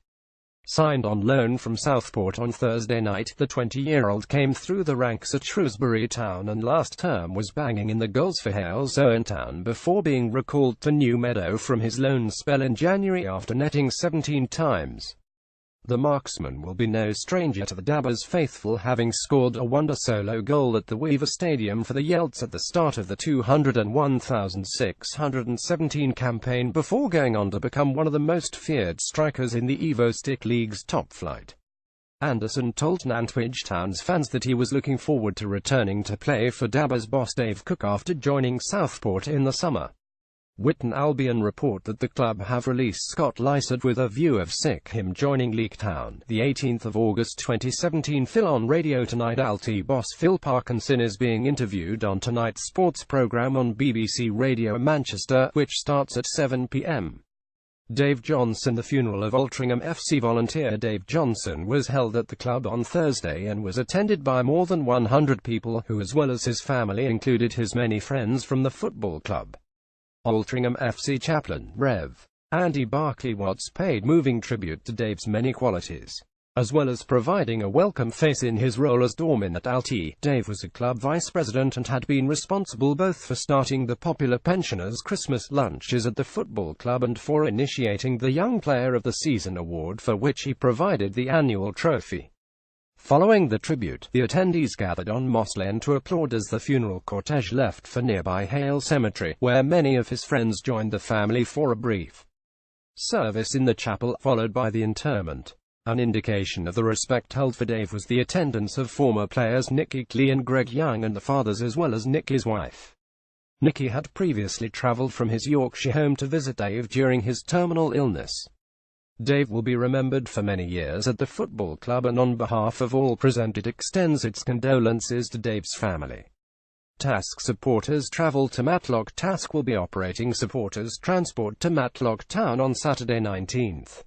Signed on loan from Southport on Thursday night, the 20-year-old came through the ranks at Shrewsbury Town and last term was banging in the goals for Hales Owen Town before being recalled to New Meadow from his loan spell in January after netting 17 times. The marksman will be no stranger to the Dabbers faithful, having scored a wonder solo goal at the Weaver Stadium for the Yelts at the start of the 201,617 campaign before going on to become one of the most feared strikers in the EvoStick League's top flight. Anderson told Nantwich Town's fans that he was looking forward to returning to play for Dabbers boss Dave Cook after joining Southport in the summer. Whitton Albion report that the club have released Scott Lysett with a view of him joining Leek Town. The 18th of August 2017. Phil on Radio Tonight. Alty boss Phil Parkinson is being interviewed on tonight's sports programme on BBC Radio Manchester, which starts at 7 p.m. Dave Johnson. The funeral of Altrincham FC volunteer Dave Johnson was held at the club on Thursday and was attended by more than 100 people, who as well as his family included his many friends from the football club. Altrincham FC chaplain, Rev. Andy Barclay-Watts paid moving tribute to Dave's many qualities, as well as providing a welcome face in his role as doorman at Alty. Dave was a club vice-president and had been responsible both for starting the popular pensioners' Christmas lunches at the football club and for initiating the Young Player of the Season award, for which he provided the annual trophy. Following the tribute, the attendees gathered on Moss Lane to applaud as the funeral cortege left for nearby Hale Cemetery, where many of his friends joined the family for a brief service in the chapel, followed by the interment. An indication of the respect held for Dave was the attendance of former players Nicky Clee and Greg Young and the fathers, as well as Nicky's wife. Nicky had previously travelled from his Yorkshire home to visit Dave during his terminal illness. Dave will be remembered for many years at the football club and on behalf of all present it extends its condolences to Dave's family. Task supporters travel to Matlock. Task will be operating supporters transport to Matlock Town on Saturday 19th.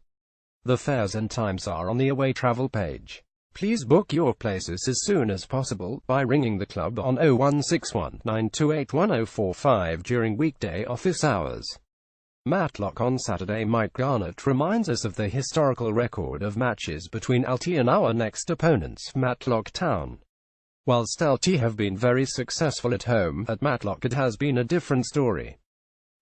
The fares and times are on the away travel page. Please book your places as soon as possible by ringing the club on 0161 928 1045 during weekday office hours. Matlock on Saturday. Mike Garnett reminds us of the historical record of matches between Alty and our next opponents, Matlock Town. Whilst Alty have been very successful at home, at Matlock it has been a different story.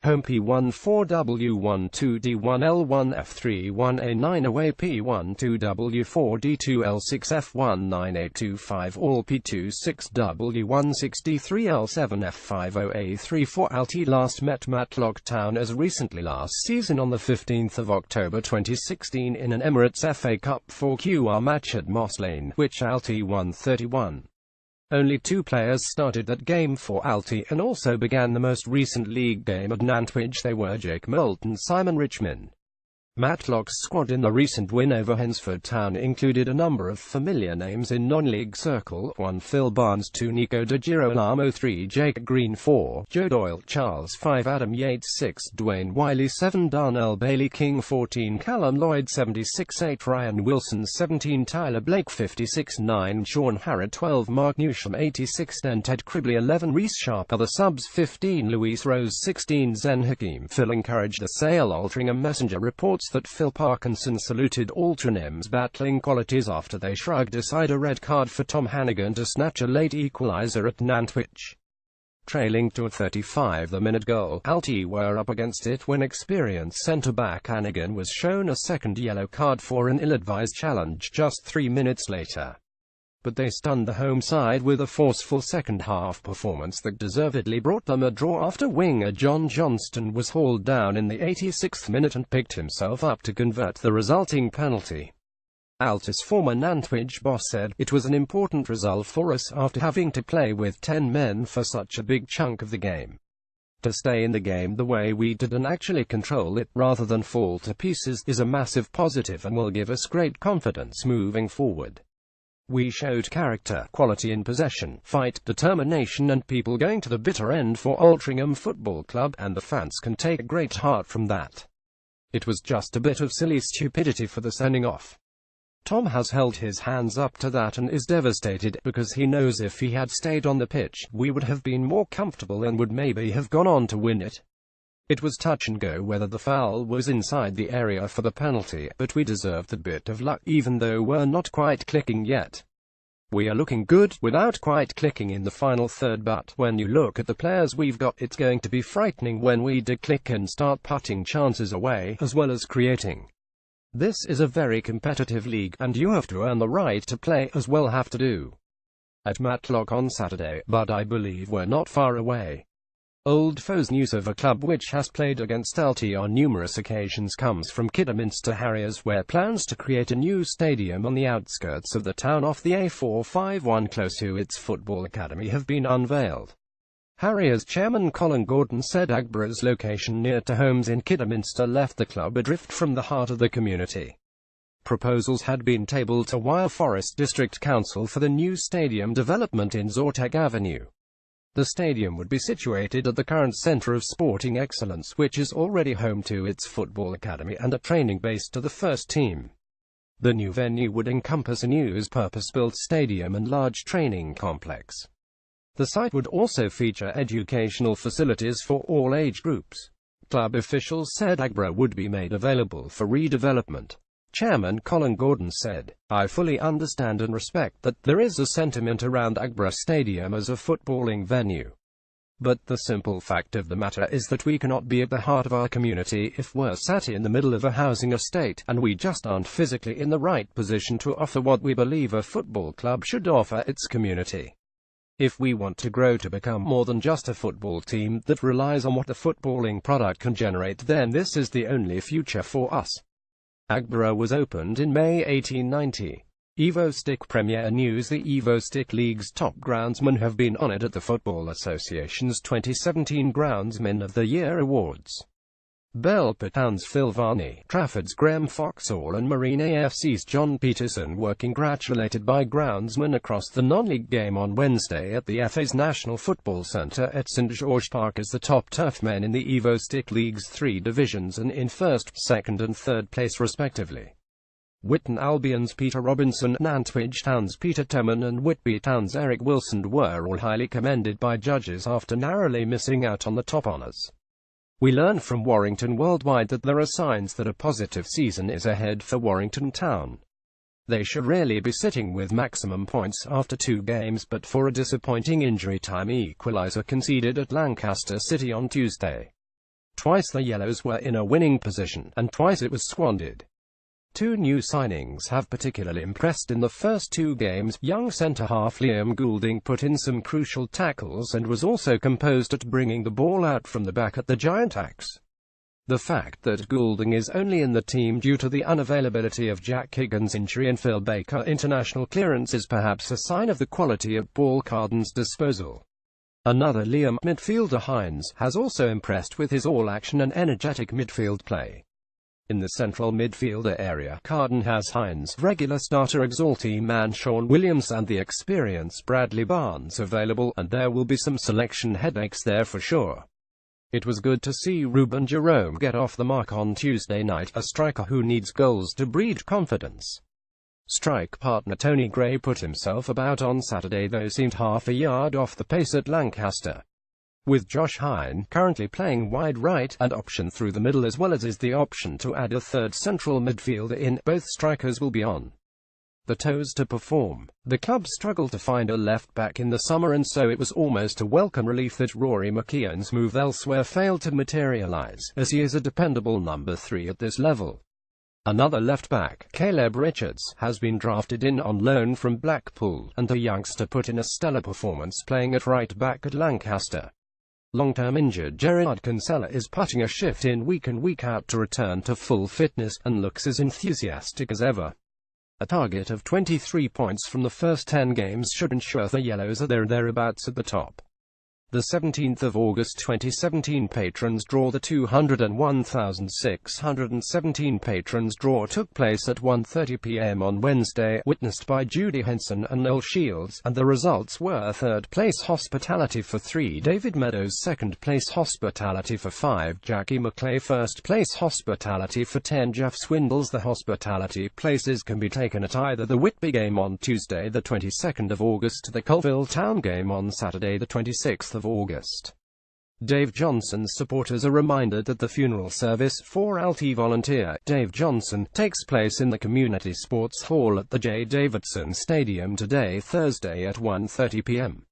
Home P14W1 2D1L1F31A9 away P12W4D2L6F19825 all P26W163L7F50A34. Alty last met Matlock Town as recently last season on the 15th of October 2016 in an Emirates FA Cup 4QR match at Moss Lane, which Alty won 31. Only 2 players started that game for Alty and also began the most recent league game at Nantwich. They were Jake Moult and Simon Richmond. Matlock's squad in the recent win over Hensford Town included a number of familiar names in non-league circle: 1 Phil Barnes, 2 Nico De Girolamo, 3 Jake Green, 4 Joe Doyle, Charles, 5 Adam Yates, 6 Dwayne Wiley, 7 Darnell Bailey King, 14 Callum Lloyd, 76, 8 Ryan Wilson, 17 Tyler Blake, 56, 9 Sean Harrod, 12 Mark Newsham, 86 10 Ted Cribley, 11 Reece Sharp. Other subs: 15 Luis Rose, 16 Zen Hakim. Phil encouraged the sale. Altrincham Messenger reports that Phil Parkinson saluted Altrincham's battling qualities after they shrugged aside a red card for Tom Hannigan to snatch a late equaliser at Nantwich. Trailing to a 35-minute goal, Alti were up against it when experienced centre-back Hannigan was shown a second yellow card for an ill-advised challenge just 3 minutes later. But they stunned the home side with a forceful second-half performance that deservedly brought them a draw after winger John Johnston was hauled down in the 86th minute and picked himself up to convert the resulting penalty. Altis former Nantwich boss said, "It was an important result for us after having to play with 10 men for such a big chunk of the game. To stay in the game the way we did and actually control it, rather than fall to pieces, is a massive positive and will give us great confidence moving forward. We showed character, quality in possession, fight, determination and people going to the bitter end for Altrincham Football Club, and the fans can take great heart from that. It was just a bit of silly stupidity for the sending off." Tom has held his hands up to that and is devastated, because he knows if he had stayed on the pitch, we would have been more comfortable and would maybe have gone on to win it. It was touch and go whether the foul was inside the area for the penalty, but we deserved a bit of luck even though we're not quite clicking yet. We are looking good, without quite clicking in the final third, but when you look at the players we've got, it's going to be frightening when we do click and start putting chances away, as well as creating. This is a very competitive league, and you have to earn the right to play, as we'll have to do at Matlock on Saturday, but I believe we're not far away. Old foes news of a club which has played against Alti on numerous occasions comes from Kidderminster Harriers, where plans to create a new stadium on the outskirts of the town off the A451 close to its football academy have been unveiled. Harriers chairman Colin Gordon said Agborough's location near to homes in Kidderminster left the club adrift from the heart of the community. Proposals had been tabled to Wyre Forest District Council for the new stadium development in Zorteg Avenue. The stadium would be situated at the current centre of sporting excellence, which is already home to its football academy and a training base to the first team. The new venue would encompass a new purpose-built stadium and large training complex. The site would also feature educational facilities for all age groups. Club officials said Agborough would be made available for redevelopment. Chairman Colin Gordon said, "I fully understand and respect that there is a sentiment around Agborough Stadium as a footballing venue. But the simple fact of the matter is that we cannot be at the heart of our community if we're sat in the middle of a housing estate, and we just aren't physically in the right position to offer what we believe a football club should offer its community. If we want to grow to become more than just a football team that relies on what the footballing product can generate, then this is the only future for us." Agborough was opened in May 1890. Evo Stick Premier News: the Evo Stick League's top groundsmen have been honoured at the Football Association's 2017 Groundsman of the Year Awards. Belper Town's Phil Varney, Trafford's Graham Foxall and Marine AFC's John Peterson were congratulated by groundsmen across the non-league game on Wednesday at the FA's National Football Centre at St George Park as the top turfmen in the Evo Stick League's 3 divisions and in first, second and third place respectively. Whitton Albion's Peter Robinson, Nantwich Town's Peter Temman and Whitby Town's Eric Wilson were all highly commended by judges after narrowly missing out on the top honours. We learn from Warrington Worldwide that there are signs that a positive season is ahead for Warrington Town. They should really be sitting with maximum points after 2 games, but for a disappointing injury time equaliser conceded at Lancaster City on Tuesday. Twice the Yellows were in a winning position, and twice it was squandered. 2 new signings have particularly impressed in the first 2 games. Young centre-half Liam Goulding put in some crucial tackles and was also composed at bringing the ball out from the back at the Giant Axe. The fact that Goulding is only in the team due to the unavailability of Jack Higgins' injury and Phil Baker international clearance is perhaps a sign of the quality of Paul Carden's disposal. Another Liam, midfielder Hines, has also impressed with his all-action and energetic midfield play. In the central midfielder area, Carden has Hines, regular starter Exaltee man Sean Williams and the experienced Bradley Barnes available, and there will be some selection headaches there for sure. It was good to see Ruben Jerome get off the mark on Tuesday night, a striker who needs goals to breed confidence. Strike partner Tony Gray put himself about on Saturday, though seemed half a yard off the pace at Lancaster. with Josh Hine currently playing wide right and option through the middle, as well as is the option to add a third central midfielder in. Both strikers will be on the toes to perform. The club struggled to find a left-back in the summer, and so it was almost a welcome relief that Rory McKeown's move elsewhere failed to materialise, as he is a dependable number 3 at this level. Another left-back, Caleb Richards, has been drafted in on loan from Blackpool, and the youngster put in a stellar performance playing at right-back at Lancaster. Long-term injured Gerard Kinsella is putting a shift in week in week out to return to full fitness, and looks as enthusiastic as ever. A target of 23 points from the first 10 games should ensure the Yellows are thereabouts at the top. The 17th of August 2017 patrons draw. The 201,617 patrons draw took place at 1:30 p.m. on Wednesday, witnessed by Judy Henson and Noel Shields, and the results were: 3rd place hospitality for 3, David Meadows; 2nd place hospitality for 5, Jackie McClay; 1st place hospitality for 10, Jeff Swindles. The hospitality places can be taken at either the Whitby game on Tuesday the 22nd of August, the Colville Town game on Saturday the 26th of August. Dave Johnson's supporters are reminded that the funeral service for Alti volunteer Dave Johnson takes place in the Community Sports Hall at the J. Davidson Stadium today, Thursday at 1:30 p.m.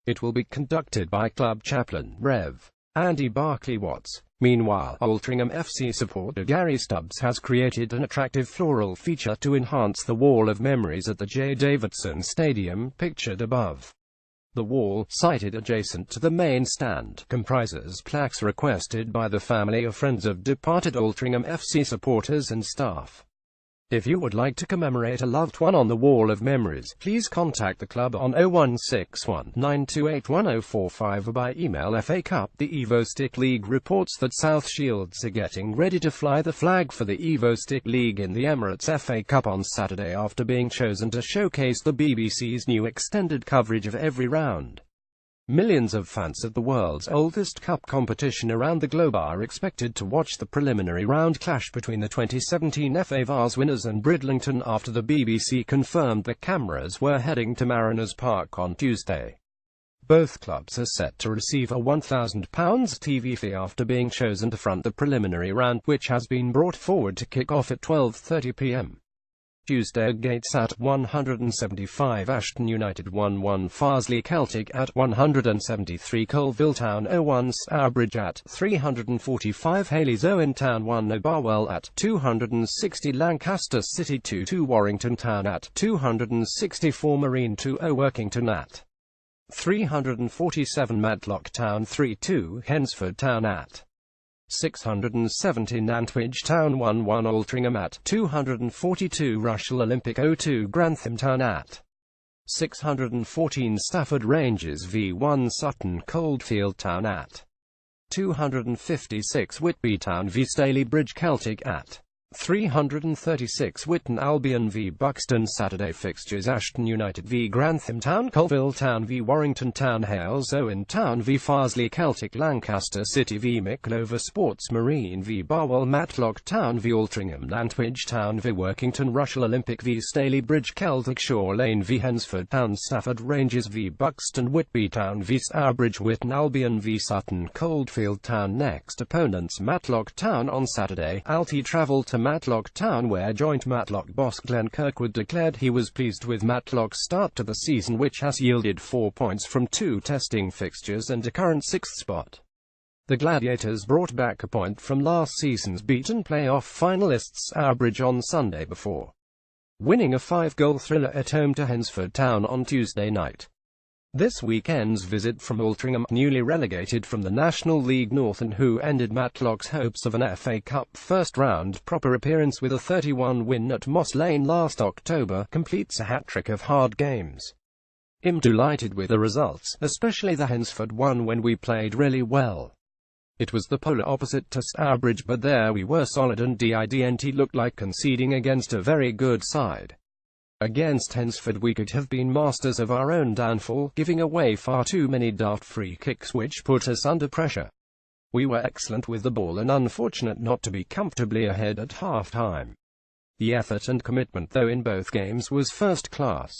It will be conducted by club chaplain, Rev. Andy Barclay Watts. Meanwhile, Altrincham FC supporter Gary Stubbs has created an attractive floral feature to enhance the wall of memories at the J. Davidson Stadium, pictured above. The wall, sited adjacent to the main stand, comprises plaques requested by the family or friends of departed Altrincham FC supporters and staff. If you would like to commemorate a loved one on the wall of memories, please contact the club on 0161 928 1045 or by email. FA Cup. The Evo Stick League reports that South Shields are getting ready to fly the flag for the Evo Stick League in the Emirates FA Cup on Saturday, after being chosen to showcase the BBC's new extended coverage of every round. Millions of fans at the world's oldest cup competition around the globe are expected to watch the preliminary round clash between the 2017 FA Vase winners and Bridlington after the BBC confirmed the cameras were heading to Mariners Park on Tuesday. Both clubs are set to receive a £1,000 TV fee after being chosen to front the preliminary round, which has been brought forward to kick off at 12:30 p.m. Tuesday. Gates at 175, Ashton United 1-1, Farsley Celtic at 173, Colville Town 0-1, Stourbridge at 345, Haleys Owen Town 1-0, Barwell at 260, Lancaster City 2-2, Warrington Town at 264, Marine 2-0, Workington at 347, Matlock Town 3-2, Hensford Town at 670, Nantwich Town 1-1, Altrincham at 242, Rushall Olympic 0-2, Grantham Town at 614, Stafford Rangers v1, Sutton Coldfield Town at 256, Whitby Town v Stalybridge Celtic at 336, Whitton Albion v Buxton. Saturday fixtures: Ashton United v Grantham Town, Colville Town v Warrington Town, Hales Owen Town v Farsley Celtic, Lancaster City v Micklover Sports, Marine v Barwell, Matlock Town v Altrincham, Nantwich Town v Workington, Rushall Olympic v Stalybridge Celtic, Shore Lane v Hensford Town, Stafford Rangers v Buxton, Whitby Town v Stourbridge, Whitton Albion v Sutton Coldfield Town. Next opponents: Matlock Town on Saturday. Alti travel to Matlock Town, where joint Matlock boss Glenn Kirkwood declared he was pleased with Matlock's start to the season, which has yielded 4 points from 2 testing fixtures and a current 6th spot. The Gladiators brought back a point from last season's beaten playoff finalists Stourbridge on Sunday before winning a 5-goal thriller at home to Hensford Town on Tuesday night. This weekend's visit from Altrincham, newly relegated from the National League North and who ended Matlock's hopes of an FA Cup first-round proper appearance with a 31 win at Moss Lane last October, completes a hat-trick of hard games. I'm delighted with the results, especially the Hensford one when we played really well. It was the polar opposite to Stourbridge, but there we were solid and didn't look like conceding against a very good side. Against Hensford we could have been masters of our own downfall, giving away far too many daft free kicks which put us under pressure. We were excellent with the ball and unfortunate not to be comfortably ahead at half-time. The effort and commitment though in both games was first class.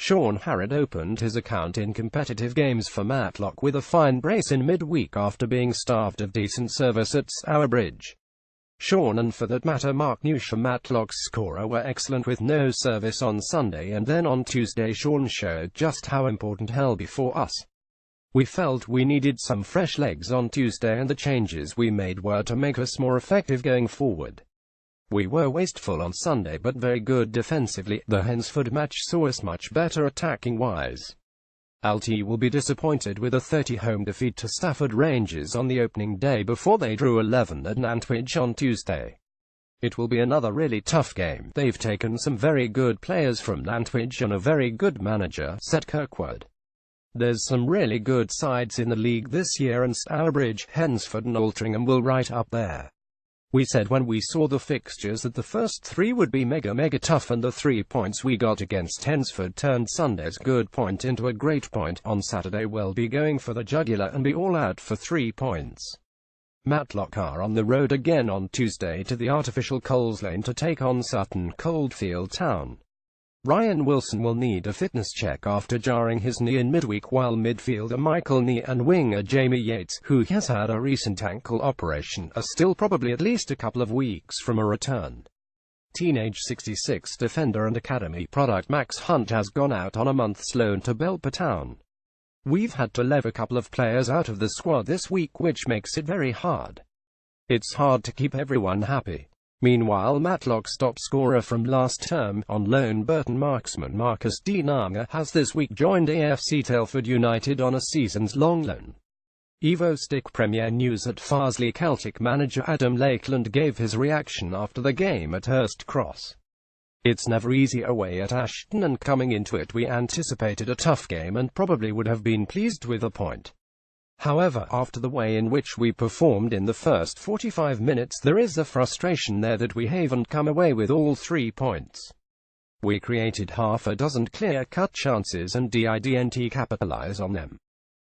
Sean Harrod opened his account in competitive games for Matlock with a fine brace in midweek after being starved of decent service at Stourbridge. Sean and for that matter Mark Newsham, Matlock's scorer, were excellent with no service on Sunday, and then on Tuesday Sean showed just how important hell be for us. We felt we needed some fresh legs on Tuesday, and the changes we made were to make us more effective going forward. We were wasteful on Sunday but very good defensively. The Hensford match saw us much better attacking-wise. Alty will be disappointed with a 30-home defeat to Stafford Rangers on the opening day before they drew 11 at Nantwich on Tuesday. It will be another really tough game. They've taken some very good players from Nantwich and a very good manager, said Kirkwood. There's some really good sides in the league this year, and Stourbridge, Hensford and Altrincham will right up there. We said when we saw the fixtures that the first three would be mega tough, and the 3 points we got against Hensford turned Sunday's good point into a great point. On Saturday we'll be going for the jugular and be all out for 3 points. Matlock are on the road again on Tuesday to the artificial Coles Lane to take on Sutton Coldfield Town. Ryan Wilson will need a fitness check after jarring his knee in midweek, while midfielder Michael Nee and winger Jamie Yates, who has had a recent ankle operation, are still probably at least a couple of weeks from a return. Teenage 66 defender and academy product Max Hunt has gone out on a month's loan to Belper Town. We've had to leave a couple of players out of the squad this week, which makes it very hard. It's hard to keep everyone happy. Meanwhile, Matlock's top scorer from last term, on loan Burton marksman Marcus Dinanga, has this week joined AFC Telford United on a seasons-long loan. Evo Stick Premier News at Farsley Celtic manager Adam Lakeland gave his reaction after the game at Hurst Cross. It's never easy away at Ashton, and coming into it we anticipated a tough game and probably would have been pleased with a point. However, after the way in which we performed in the first 45 minutes, there is a frustration there that we haven't come away with all 3 points. We created half a dozen clear-cut chances and didn't capitalize on them.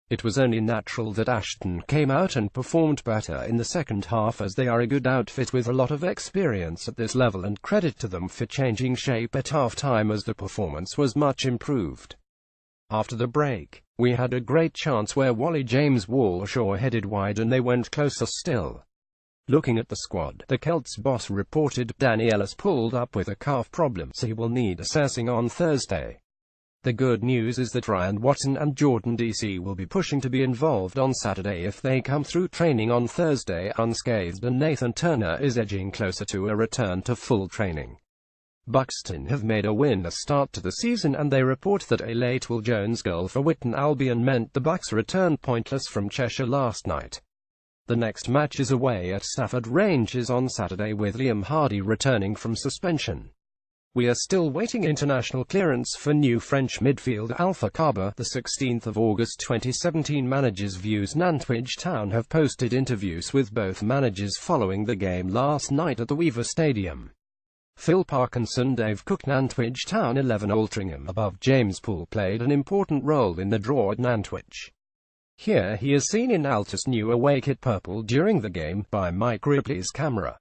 It was only natural that Ashton came out and performed better in the second half, as they are a good outfit with a lot of experience at this level, and credit to them for changing shape at half-time as the performance was much improved. After the break, we had a great chance where Wally James Walshaw headed wide and they went closer still. Looking at the squad, the Celts boss reported Danny Ellis pulled up with a calf problem, so he will need assessing on Thursday. The good news is that Ryan Watson and Jordan DC will be pushing to be involved on Saturday if they come through training on Thursday unscathed, and Nathan Turner is edging closer to a return to full training. Buxton have made a winner start to the season, and they report that a late Will Jones goal for Witton Albion meant the Bucks returned pointless from Cheshire last night. The next match is away at Stafford Rangers on Saturday, with Liam Hardy returning from suspension. We are still waiting international clearance for new French midfield Alpha Kaba. The 16th of August 2017 Managers Views. Nantwich Town have posted interviews with both managers following the game last night at the Weaver Stadium. Phil Parkinson, Dave Cook. Nantwich Town 11 Altrincham above James Poole played an important role in the draw at Nantwich. Here he is seen in Altus' new away kit purple during the game, by Mike Ripley's camera.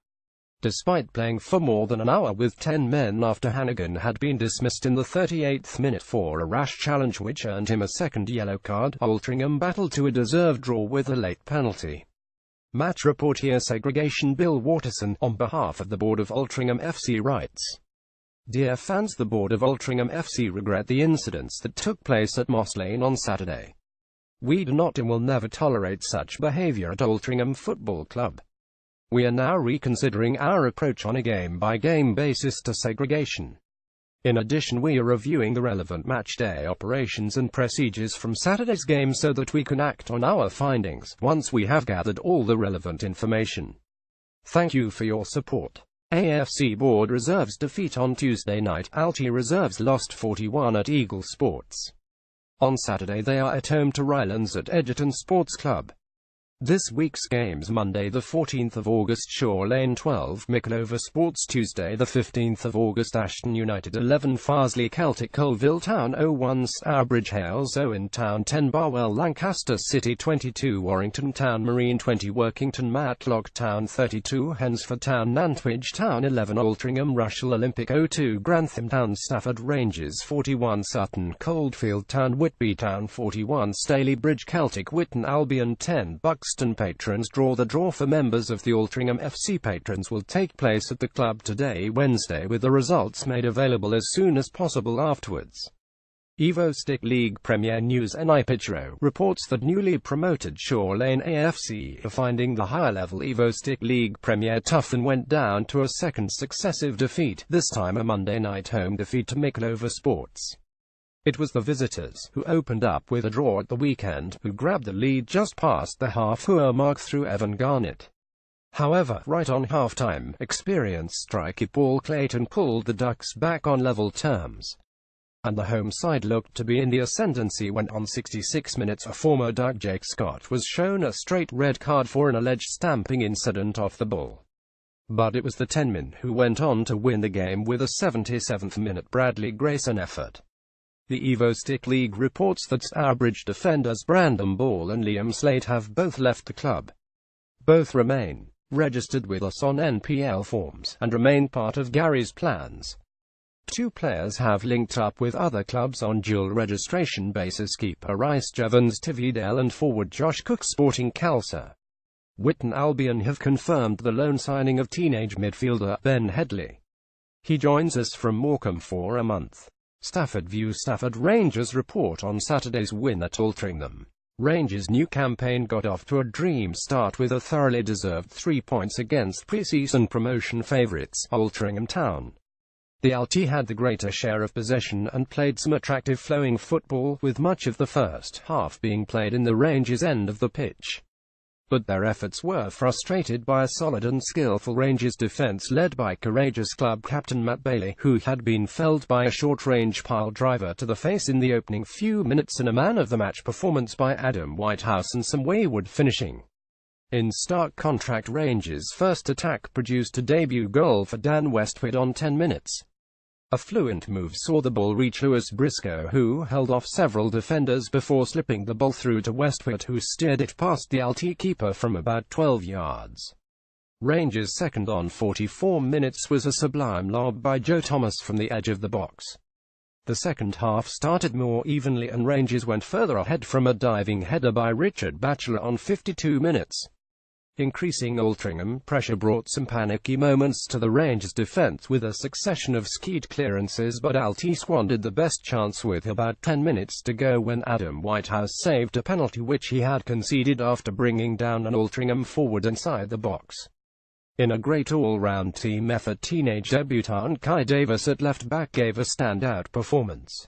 Despite playing for more than an hour with 10 men after Hannigan had been dismissed in the 38th minute for a rash challenge which earned him a second yellow card, Altrincham battled to a deserved draw with a late penalty. Match report here. Segregation. Bill Waterson, on behalf of the board of Altrincham FC, writes: Dear fans, the board of Altrincham FC regret the incidents that took place at Moss Lane on Saturday. We do not and will never tolerate such behaviour at Altrincham Football Club. We are now reconsidering our approach on a game-by-game basis to segregation. In addition, we are reviewing the relevant match-day operations and procedures from Saturday's game so that we can act on our findings once we have gathered all the relevant information. Thank you for your support. AFC Board Reserves defeat on Tuesday night. Alty Reserves lost 41 at Eagle Sports. On Saturday they are at home to Rylands at Edgerton Sports Club. This week's games: Monday the 14th of August, Shore Lane 12, Mickleover Sports. Tuesday the 15th of August, Ashton United 11, Farsley Celtic, Colville Town 01, Stourbridge Hales 0, Town 10, Barwell Lancaster City 22, Warrington Town Marine 20, Workington Matlock Town 32, Hensford Town Nantwich Town 11, Altrincham Rushall Olympic 02, Grantham Town Stafford Rangers 41, Sutton Coldfield Town Whitby Town 41, Stalybridge Celtic Whitton Albion 10, Buxton Patrons draw. The draw for members of the Altrincham FC patrons will take place at the club today, Wednesday, with the results made available as soon as possible afterwards. Evo Stick League Premier News. NIPitro reports that newly promoted Shore Lane AFC are finding the higher-level Evo Stick League Premier tough and went down to a second successive defeat, this time a Monday night home defeat to Mickleover Sports. It was the visitors, who opened up with a draw at the weekend, who grabbed the lead just past the half-hour mark through Evan Garnett. However, right on half-time, experienced striker Paul Clayton pulled the Ducks back on level terms, and the home side looked to be in the ascendancy when on 66 minutes a former Duck, Jake Scott, was shown a straight red card for an alleged stamping incident off the ball. But it was the 10-men who went on to win the game with a 77th-minute Bradley Grayson effort. The Evo Stick League reports that Stourbridge defenders Brandon Ball and Liam Slate have both left the club. Both remain registered with us on NPL forms, and remain part of Gary's plans. Two players have linked up with other clubs on dual registration basis: keeper Rhys Jevons Tividale and forward Josh Cook Sporting Calcer. Whitton Albion have confirmed the loan signing of teenage midfielder Ben Headley. He joins us from Morecambe for a month. Stafford View. Stafford Rangers report on Saturday's win at Altrincham. Rangers' new campaign got off to a dream start with a thoroughly deserved 3 points against pre-season promotion favourites, Altrincham Town. The LT had the greater share of possession and played some attractive flowing football, with much of the first half being played in the Rangers' end of the pitch. But their efforts were frustrated by a solid and skillful Rangers defence led by courageous club captain Matt Bailey, who had been felled by a short-range pile driver to the face in the opening few minutes, and a man-of-the-match performance by Adam Whitehouse and some wayward finishing. In stark contrast, Rangers' first attack produced a debut goal for Dan Westwood on 10 minutes. A fluent move saw the ball reach Lewis Briscoe, who held off several defenders before slipping the ball through to Westwood, who steered it past the LT keeper from about 12 yards. Rangers' second on 44 minutes was a sublime lob by Joe Thomas from the edge of the box. The second half started more evenly and Rangers went further ahead from a diving header by Richard Batchelor on 52 minutes. Increasing Altrincham pressure brought some panicky moments to the Rangers' defence with a succession of skied clearances, but LT squandered the best chance with about 10 minutes to go when Adam Whitehouse saved a penalty which he had conceded after bringing down an Altrincham forward inside the box. In a great all-round team effort, teenage debutant Kai Davis at left-back gave a standout performance.